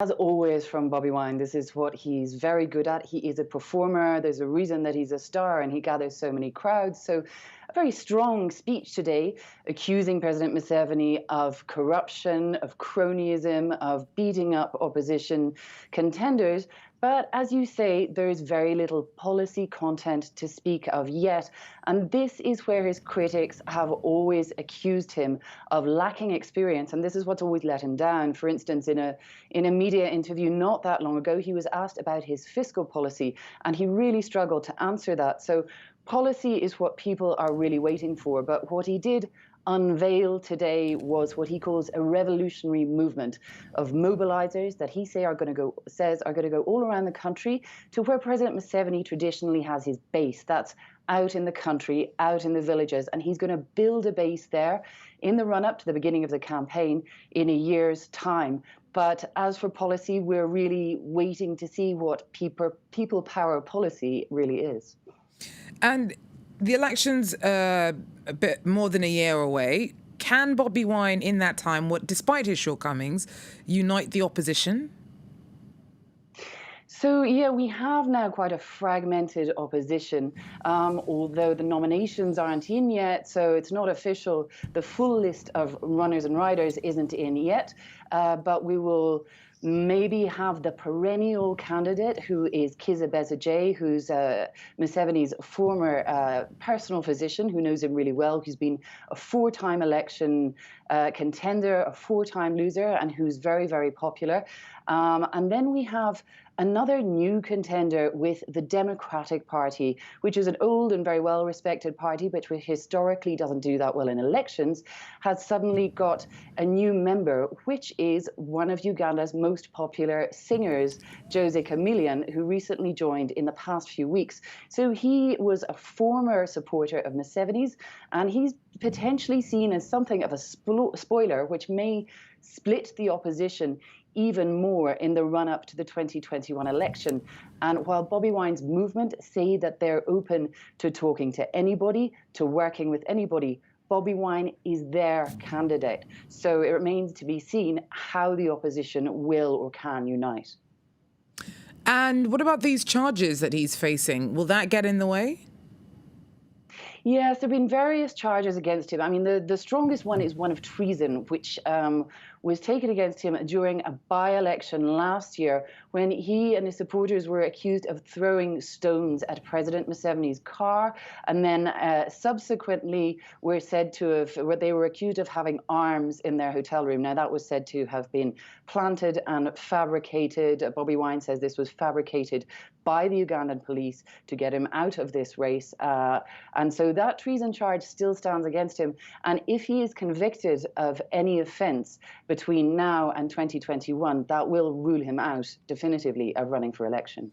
As always from Bobi Wine, this is what he's very good at. He is a performer. There's a reason that he's a star and he gathers so many crowds. So a very strong speech today accusing President Museveni of corruption, of cronyism, of beating up opposition contenders. But as you say, there is very little policy content to speak of yet. And this is where his critics have always accused him of lacking experience. And this is what's always let him down. For instance, in a media interview not that long ago, he was asked about his fiscal policy, and he really struggled to answer that. So policy is what people are really waiting for. But what he did unveil today was what he calls a revolutionary movement of mobilizers that he says are going to go all around the country to where President Museveni traditionally has his base. That's out in the country, out in the villages, and he's going to build a base there in the run-up to the beginning of the campaign in a year's time. But as for policy, we're really waiting to see what people power policy really is. And the election's a bit more than a year away. Can Bobi Wine, in that time, despite his shortcomings, unite the opposition? So, yeah, we have now quite a fragmented opposition, although the nominations aren't in yet, so it's not official. The full list of runners and riders isn't in yet, but we will maybe have the perennial candidate, who is Kizza Besigye, who's Museveni's former personal physician, who knows him really well, who's been a four-time election contender, a four-time loser, and who's very, very popular. And then we have another new contender with the Democratic Party, which is an old and very well-respected party, but which historically doesn't do that well in elections, has suddenly got a new member, which is one of Uganda's most popular singers, Jose Chameleon, who recently joined in the past few weeks. So he was a former supporter of Museveni's, and he's potentially seen as something of a spoiler, which may split the opposition even more in the run-up to the 2021 election. And while Bobi Wine's movement say that they're open to talking to anybody, to working with anybody, Bobi Wine is their candidate. So it remains to be seen how the opposition will or can unite. And what about these charges that he's facing? Will that get in the way? Yes, there have been various charges against him. I mean, the strongest one is one of treason, which was taken against him during a by-election last year when he and his supporters were accused of throwing stones at President Museveni's car, and then subsequently were said to have, they were accused of having arms in their hotel room. Now, that was said to have been planted and fabricated. Bobi Wine says this was fabricated by the Ugandan police to get him out of this race. And so that treason charge still stands against him. And if he is convicted of any offence between now and 2021, that will rule him out definitively of running for election.